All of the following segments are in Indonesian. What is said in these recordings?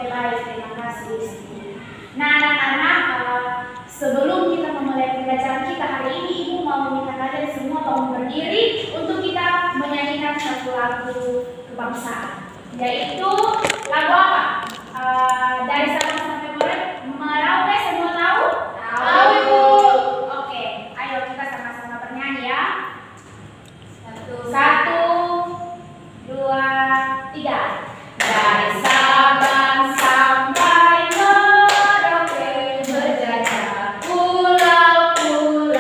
baik. Terima kasih. Nah, anak-anak, sebelum kita memulai pembelajaran kita hari ini, Ibu mau meminta kalian semua bangun berdiri untuk kita menyanyikan satu lagu kebangsaan, yaitu lagu apa? Dari Sabang sampai Merauke, semua tahu? Tahu, Ibu. Oke, ayo kita sama-sama bernyanyi ya. Satu, dua, tiga. Dari Sabang sampai Merauke berjajah pulau-pulau,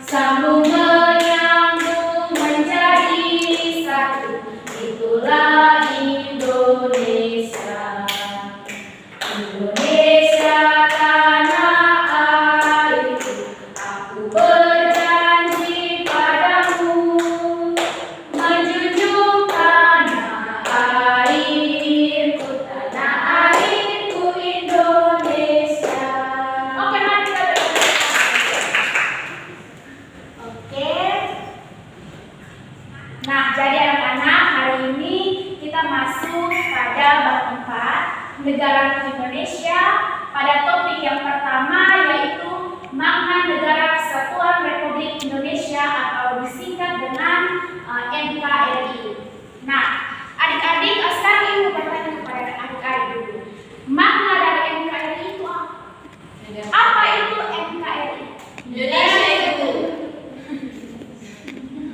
sambung menyambung menjadi satu, itulah Indonesia. Indonesia tanah airku, aku berjanji padamu, menjunjung tanah airku Indonesia. Oke, mari kita Oke. Nah, jadi anak-anak, hari ini kita masuk pada bab 4, negara Indonesia, pada topik yang pertama yaitu makna Negara Kesatuan Republik Indonesia atau disingkat dengan NKRI. Nah, adik-adik, sekarang Ibu bertanya kepada adik-adik dulu. Makna dari NKRI itu apa? Apa itu NKRI? Indonesia itu.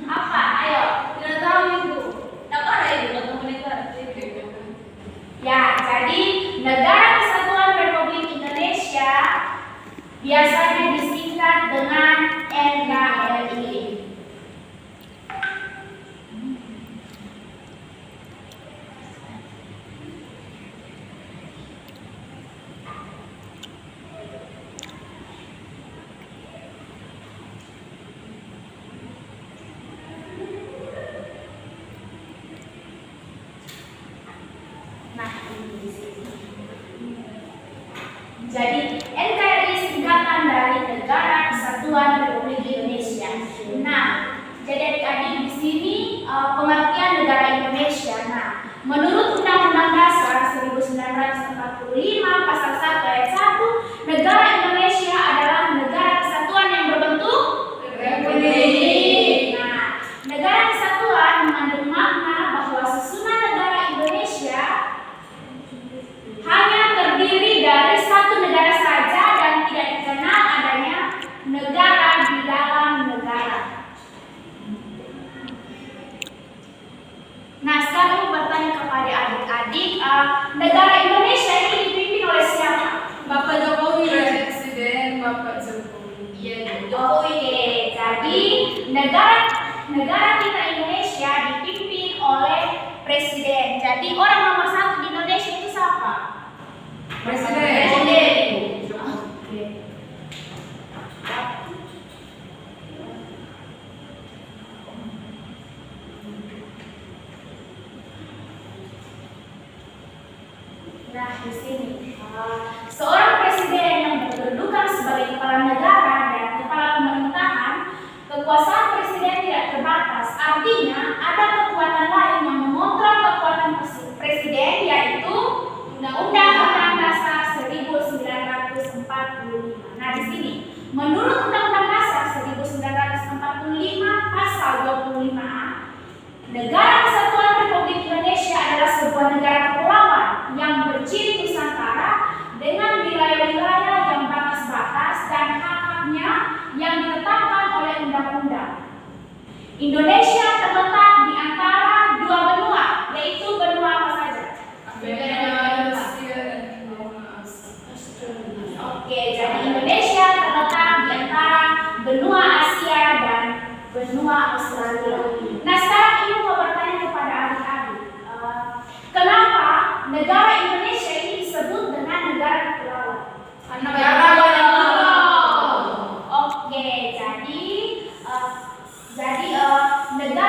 Apa? Ayo. Tidak tahu itu. Tak ada itu atau negara itu. Ya, jadi Negara Kesatuan Republik Indonesia biasanya disingkat dengan NKRI. Nah, ini di sini. Jadi NKRI singkatan dari Negara Kesatuan Republik Indonesia. Nah, jadi adik-adik di sini pengertian negara Indonesia. Nah, menurut Undang-Undang Dasar 1945 Pasal 1 Ayat 1, negara Indonesia adalah negara kesatuan yang berbentuk republik. Nah, negara kesatuan mengandung makna bahwa susunan negara Indonesia hanya terdiri dari satu negara saja dan tidak dikenal adanya negara di dalam negara. Nah, sekarang bertanya kepada adik-adik, negara Indonesia ini dipimpin oleh siapa? Bapak Jokowi, Presiden Bapak Jokowi. Iya, Oke, jadi negara kita Indonesia dipimpin oleh presiden. Jadi orang nomor 1 di Indonesia itu siapa? Presiden. Oke. Nah, di sini seorang presiden yang berkedudukan sebagai kepala negara dan kepala pemerintahan, kekuasaan presiden tidak terbatas. Artinya, ada kekuatan lain yang mengontrol kekuatan presiden, yaitu Undang-Undang Dasar 1945. Nah, di sini, menurut Undang-Undang Dasar 1945 Pasal 25A, Negara Kesatuan Republik Indonesia adalah sebuah negara kepulauan yang berciri Nusantara dengan wilayah-wilayah yang batas-batas dan hak-haknya yang ditetapkan oleh undang-undang. Indonesia terletak di antara dua benua, yaitu benua apa saja? Oke, jadi Indonesia terletak di antara benua Asia dan benua Australia. Nah, sekarang Ibu mau bertanya kepada adik-adik, kenapa negara Indonesia ini disebut dengan negara kepulauan? Oke, jadi negara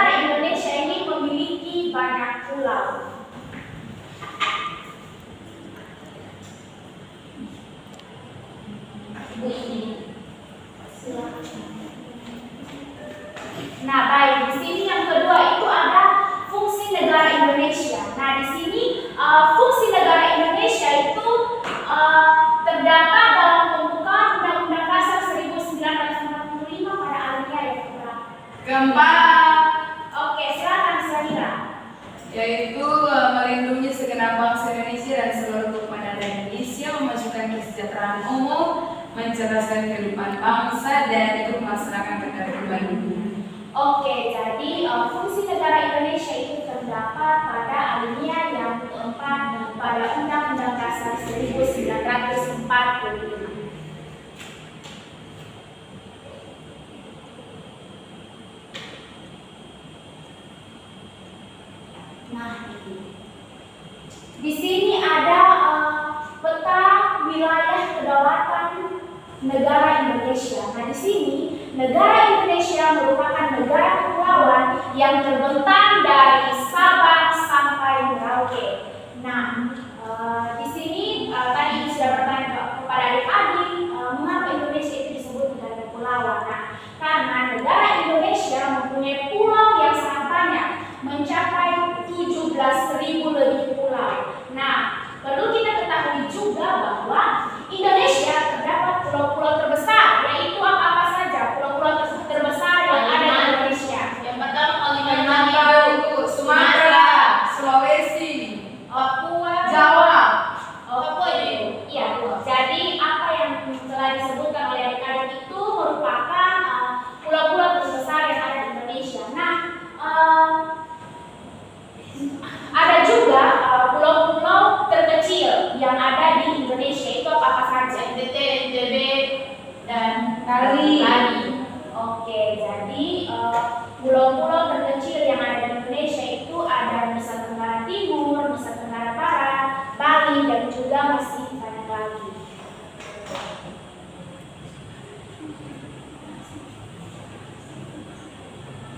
1945. Nah, di sini ada peta wilayah kedaulatan negara Indonesia. Nah, di sini negara Indonesia merupakan negara kepulauan yang terbentang dari Sabang sampai Merauke. Nah, di sini tadi sudah bertanya kepada adik-adik mengapa Indonesia itu disebut negara kepulauan. Nah, karena negara Indonesia mempunyai pulau yang sangat banyak, mencapai 17.000 lebih pulau. Nah, perlu kita ketahui juga bahwa Indonesia terdapat pulau-pulau terbesar, yaitu apa saja pulau-pulau terbesar yang ada di Indonesia. Yang pertama Kalimantan, Sumatera, Sulawesi, Papua, Jawa. Papua itu. Iya. Jadi apa yang telah disebutkan oleh adik-adik itu merupakan pulau-pulau terbesar yang ada di Indonesia. Nah, ada juga pulau-pulau terkecil yang ada di Indonesia. Itu apa saja? NTT, NTB, dan Bali. Oke, jadi pulau-pulau terkecil yang ada di Indonesia itu ada Nusa Tenggara Timur, Nusa Tenggara Barat, Bali, dan juga masih banyak lagi.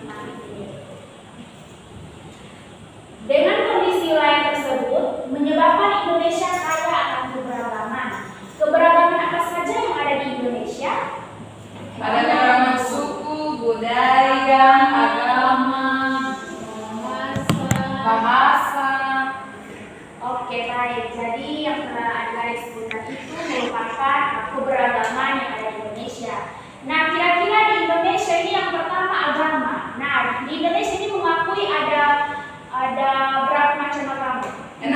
Nah, ini. Dengan kondisi wilayah tersebut menyebabkan Indonesia kaya akan keberagaman. Keberagaman apa saja yang ada di Indonesia? Ada keragaman suku, budaya, agama, bahasa. Oke, baik. Jadi yang telah adik-adik sebutkan itu merupakan keberagaman yang ada di Indonesia. Nah, kira-kira di Indonesia ini yang pertama agama. Nah, di Indonesia ini mengakui ada berapa macam agama? 6.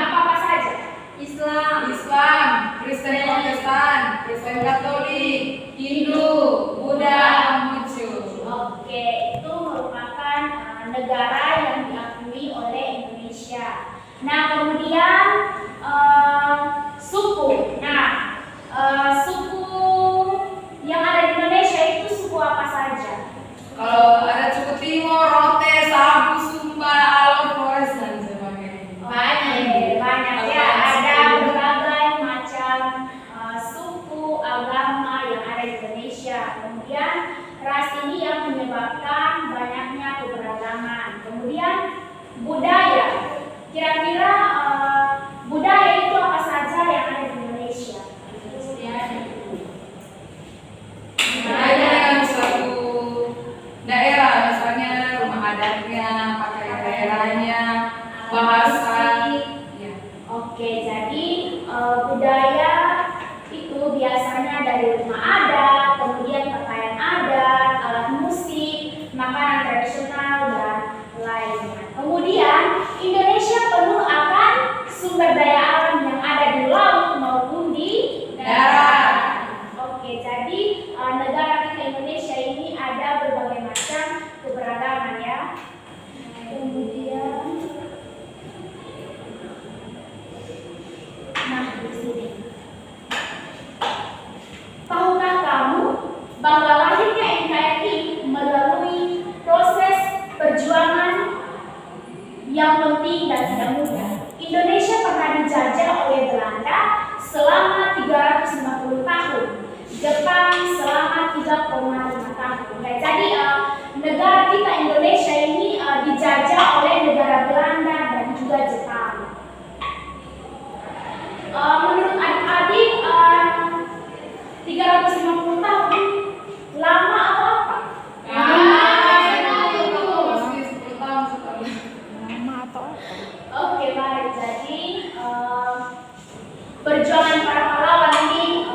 Apa saja? Islam, Kristen Protestan, Kristen Katolik, Hindu, Buddha, Konghucu. Oke, itu merupakan negara yang diakui oleh Indonesia. Nah, kemudian suku. Nah, suku yang ada di Indonesia itu suku apa saja? Kalau ada suku Timur, Rote, Sabu, Sumba, Alo, Flores, dan sebagainya. Banyak ya. Ada berbagai macam suku, agama yang ada di Indonesia. Kemudian ras ini yang menyebabkan banyaknya keberagaman. Kemudian budaya. Kira-kira budaya itu apa saja yang ada di Indonesia? Ada dengan suatu daerah, misalnya rumah adatnya, pakaian daerahnya, bahasa. Ya. Oke, jadi budaya itu biasanya dari rumah adat, kemudian pakaian adat, alat musik, makanan tradisional, dan lainnya. Kemudian Indonesia penuh akan sumber daya alam yang ada di laut maupun di darat. Oke, jadi negara kita Indonesia ini ada berbagai macam keberagaman ya. Kemudian, nah di sini. Tahukah kamu bahwa lahirnya NKRI melalui proses perjuangan yang penting dan tidak mudah? Indonesia pernah dijajah oleh Belanda selama 350 tahun, Jepang selama 3,5 tahun. Ya, jadi negara kita Indonesia ini dijajah oleh negara Belanda dan juga Jepang. Menurut adik-adik 350 tahun lama atau apa? Oke, baik. Jadi perjuangan para pahlawan ini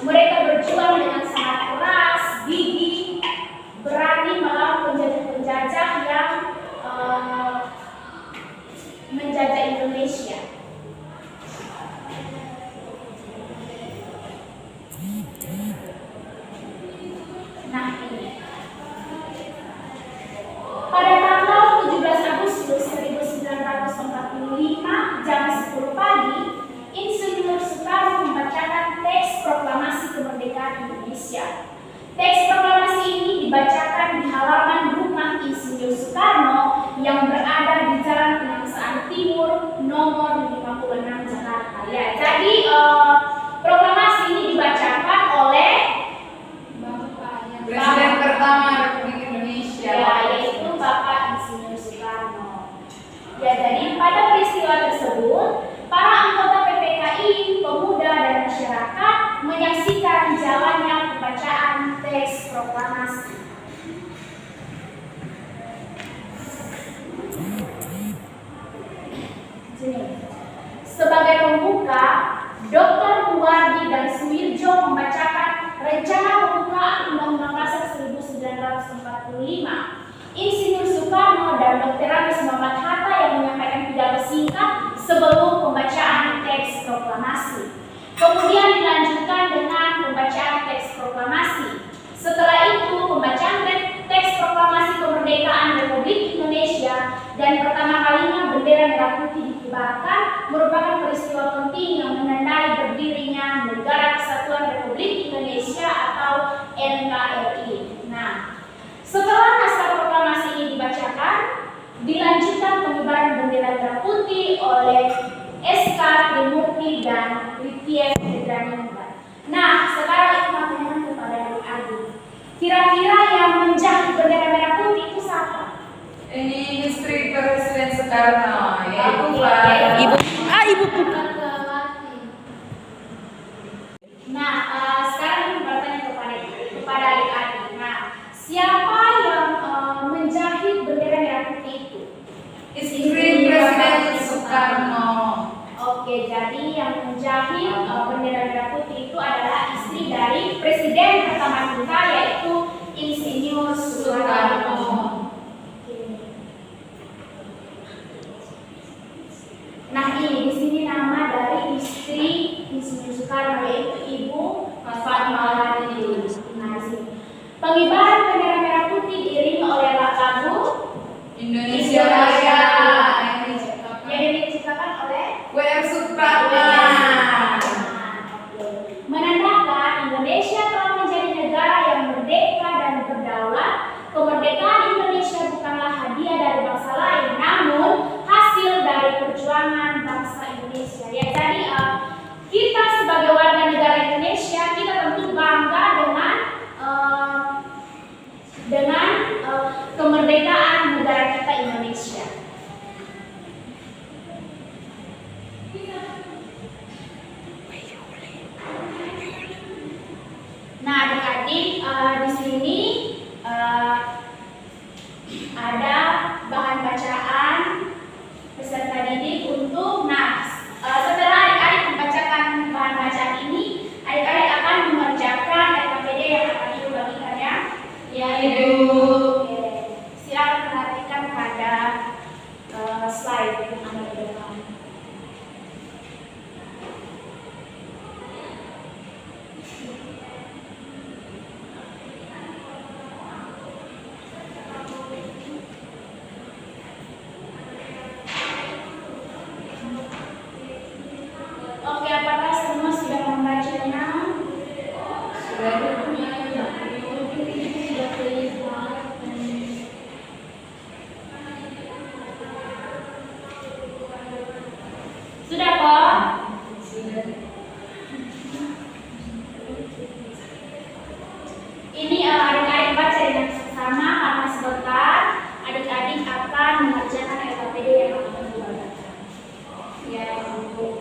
mereka berjuang dengan sangat keras, gigih, berani melawan penjajah peristiwa tersebut, para anggota PPKI, pemuda, dan masyarakat menyaksikan jalannya pembacaan teks proklamasi. Sebagai pembuka, Dr. Muwardi dan Suwirjo membacakan rencana pembukaan Undang-Undang Dasar 1945. Insinyur Soekarno dan Dr. Agus Muhammad Hatta yang menyampaikan pidato singkat sebelum pembacaan teks proklamasi. Kemudian dilanjutkan dengan pembacaan teks proklamasi. Setelah itu, pembacaan teks proklamasi kemerdekaan Republik Indonesia dan pertama kalinya bendera merah putih dikibarkan merupakan peristiwa penting yang menandai berdirinya Negara Kesatuan Republik Indonesia atau NKRI. Nah, setelah naskah proklamasi ini dibacakan, dilanjutkan pengibaran bendera merah putih oleh SK Trimurti dan Litien Hidraniumbara. Nah, sekarang itu pertanyaan kepada adik-adik. Kira-kira yang menjahit bendera merah putih itu siapa? Ini istri Presiden Soekarno, yaitu Ibu Nah, sekarang ini bertanya kepada adik-adik. Nah, siapa yang menjahit bendera merah putih itu? istri Presiden Soekarno. Oke, jadi yang menjahit bendera merah putih itu adalah istri dari Presiden pertama kita, yaitu Insinyur Soekarno. Nah, ini di sini nama dari istri Insinyur Soekarno, yaitu Ibu Fatmawati. Nah, pengibaran bendera merah putih diiringi oleh lagu Indonesia Raya yang diciptakan oleh W.R. Supratman. Menandakan Indonesia telah menjadi negara yang merdeka dan berdaulat. Kemerdekaan Indonesia bukanlah hadiah dari bangsa lain, namun hasil dari perjuangan bangsa Indonesia. Ya, jadi kita sebagai warga negara Indonesia, kita tentu bangga dengan kemerdekaan negara kita Indonesia. Nah, adik-adik, di sini ada bahan bacaan peserta didik untuk setelah adik-adik membacakan bahan bacaan ini, adik-adik akan mengerjakan RKPD yang akan Ibu bagikan ya. Ya, Ibu. Oke. Silakan perhatikan pada slide yang ada di depan. Oke, apakah semua sudah membacanya? Sudah kok? Ini adik-adik baca dengan sama karena sebentar adik-adik akan mengerjakan RKPD yang akan dibacakan. Ya, Ibu.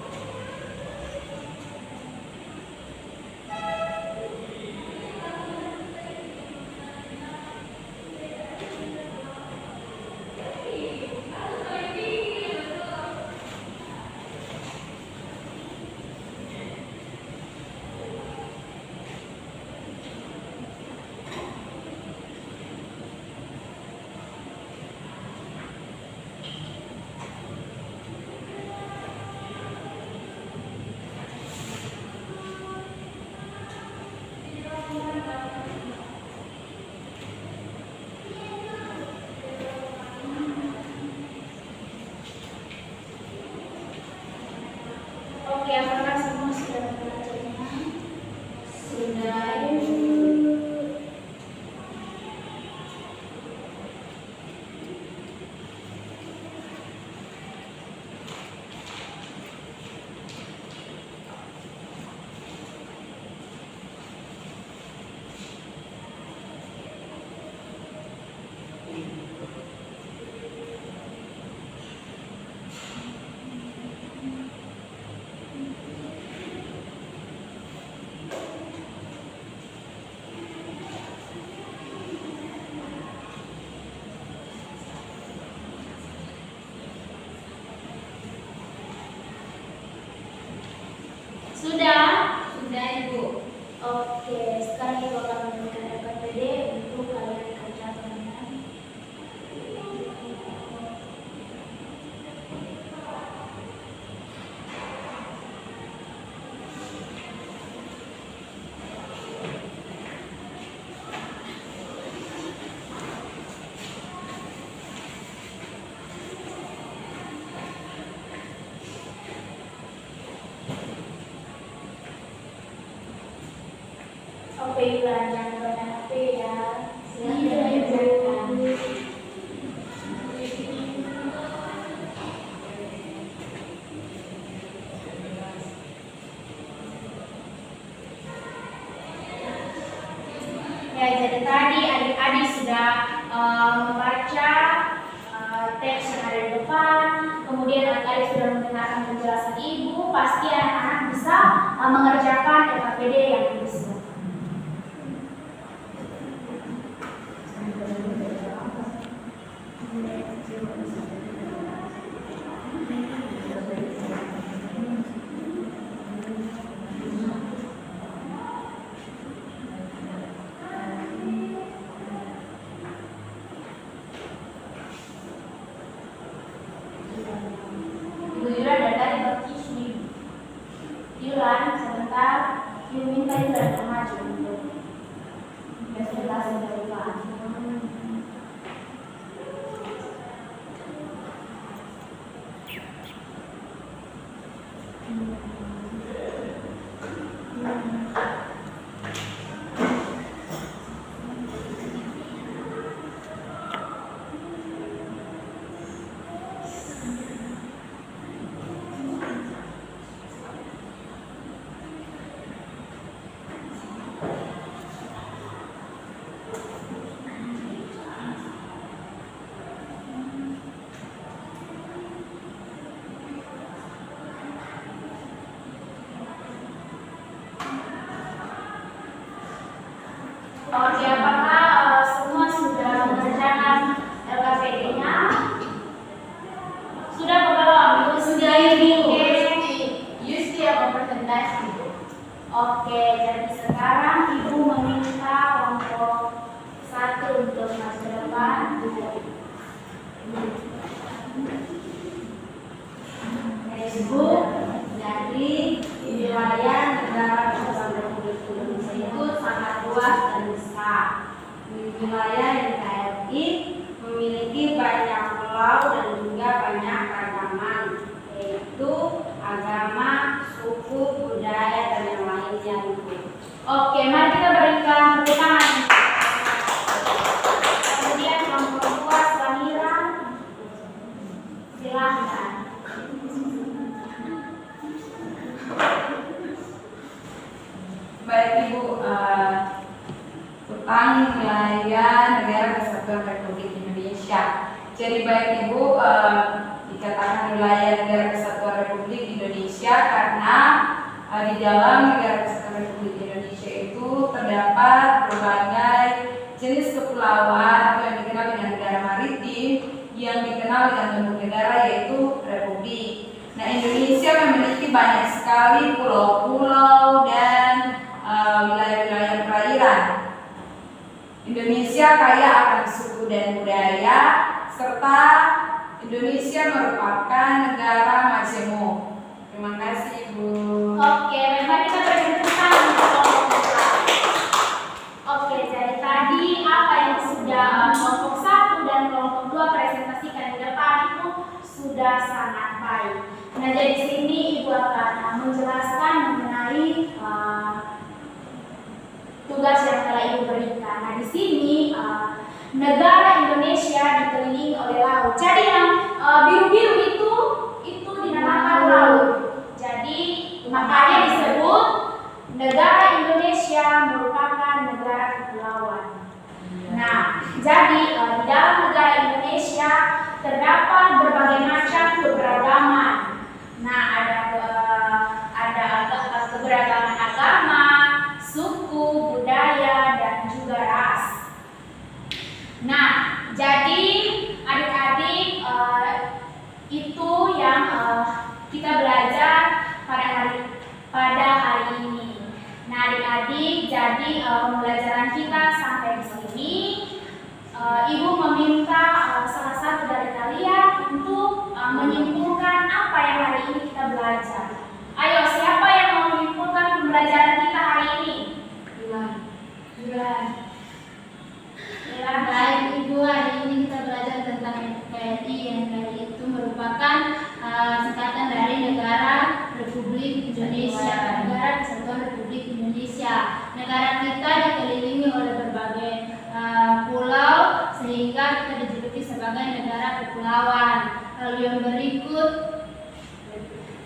Oke, apakah semua sudah membacanya? Sudah. tadi adik-adik sudah membaca teks yang ada di depan, kemudian adik-adik sudah mendengarkan penjelasan ibu, pasti anak-anak bisa mengerjakan LKPD yang disebut. Ibu Yura dan tadi berkisni. Yulan, sebentar, Ibu minta Yulan maju untuk presentasi dari Pak. Oke, apakah semua sudah mengerjakan LKPD-nya? Sudah belum? Ibu sudah ini. Yusti apa presentasi? Oke, jadi sekarang Ibu meminta kelompok 1 untuk masuk ke depan. Ibu dari wilayah negara kesatuan Republik Indonesia itu sangat luas dan besar. Wilayah NKRI memiliki banyak pulau dan juga banyak keragaman, yaitu agama, suku, budaya, dan yang lainnya. Oke, mari kita berikan tepuk tangan. Kemudian kelompok 2 Samira, silahkan. Baik Ibu, tentang wilayah negara kesatuan Republik Indonesia. Jadi baik Ibu, dikatakan wilayah negara kesatuan Republik Indonesia karena di dalam negara kesatuan Republik Indonesia itu terdapat berbagai jenis kepulauan atau yang dikenal dengan negara maritim, yang dikenal dengan bentuk negara yaitu republik. Nah, Indonesia memiliki banyak sekali pulau-pulau dan wilayah-wilayah perairan. Indonesia kaya akan suku dan budaya, serta Indonesia merupakan negara majemuk. Terima kasih Ibu. Oke, mari kita berikan tepuk tangan untuk kelompok 2. Oke, jadi tadi apa yang sudah kelompok 1 dan kelompok 2 presentasikan di depan itu sudah sangat baik. Nah, jadi sini Ibu akan menjelaskan mengenai tugas yang telah Ibu berikan. Nah, di sini negara Indonesia dikelilingi oleh laut. Jadi yang biru-biru itu dinamakan laut. Jadi makanya disebut negara Indonesia merupakan negara kepulauan. Nah, jadi di dalam negara Indonesia terdapat berbagai macam keberagaman. Nah, ada keberagaman agama, suku, budaya, dan juga ras. Nah, jadi adik-adik itu yang kita belajar pada hari ini. Nah, adik-adik, jadi pembelajaran kita sampai di sini. Ibu meminta salah satu dari kalian untuk menyimpulkan apa yang hari ini kita belajar. Ayo, siapa yang mau menyimpulkan pembelajaran kita hari ini? Yulan. Baik Ibu, hari ini kita belajar tentang NKRI. NKRI itu merupakan singkatan dari Negara Republik Indonesia, Negara Kesatuan Republik Indonesia. Negara kita dikelilingi oleh berbagai pulau, sehingga kita dijuluki sebagai negara kepulauan. Lalu yang berikut,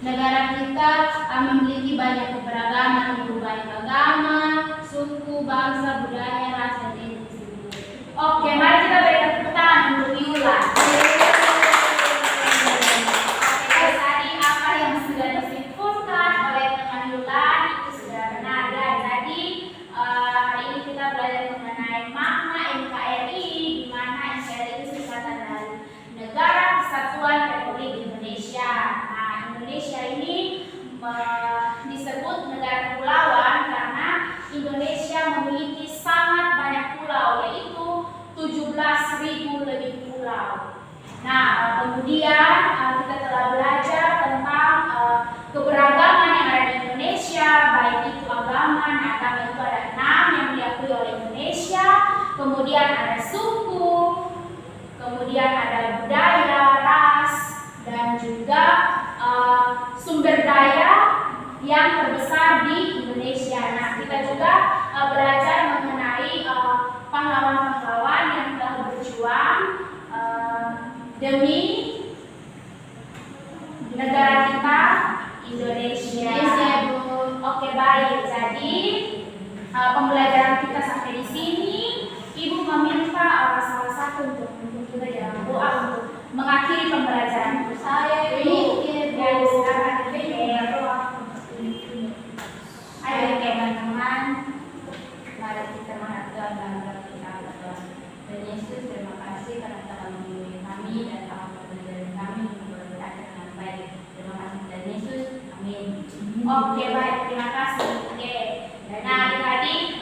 negara kita memiliki banyak keberagaman, baik agama, suku, bangsa, budaya, ras, dan etnis. Oke, mari kita berikan tepuk tangan untuk Yula. Oke, tadi apa yang sudah disimpulkan oleh teman Yula itu sudah benar ya. Jadi hari ini kita belajar mengenai makna NKRI, di mana NKRI itu singkatan dari Negara Kesatuan Republik Indonesia. Nah, Indonesia ini disebut negara kepulauan karena Indonesia memiliki sangat banyak pulau, yaitu 17.000 lebih pulau. Nah, kemudian kita telah belajar tentang keberagaman yang ada di Indonesia, baik itu agama. Nah, agama itu ada 6 yang diakui oleh Indonesia, kemudian ada suku, kemudian ada budaya, ras, dan juga sumber daya yang terbesar di Indonesia. Nah, kita juga belajar mengenai pahlawan-pahlawan yang telah berjuang demi negara kita Indonesia. Oke, baik. Jadi pembelajaran kita sampai di sini. Ibu meminta salah satu untuk kita dalam doa untuk mengakhiri pembelajaran saya. Dan sekarang ayo teman-teman, mari kita menghadap dalam kita Tuhan. Dan Yesus, terima kasih karena telah memilih kami dan telah mengajar kami untuk berakhir dengan baik. Terima kasih dan Yesus, amin. Oke, baik, terima kasih. Oke, nah adik-adik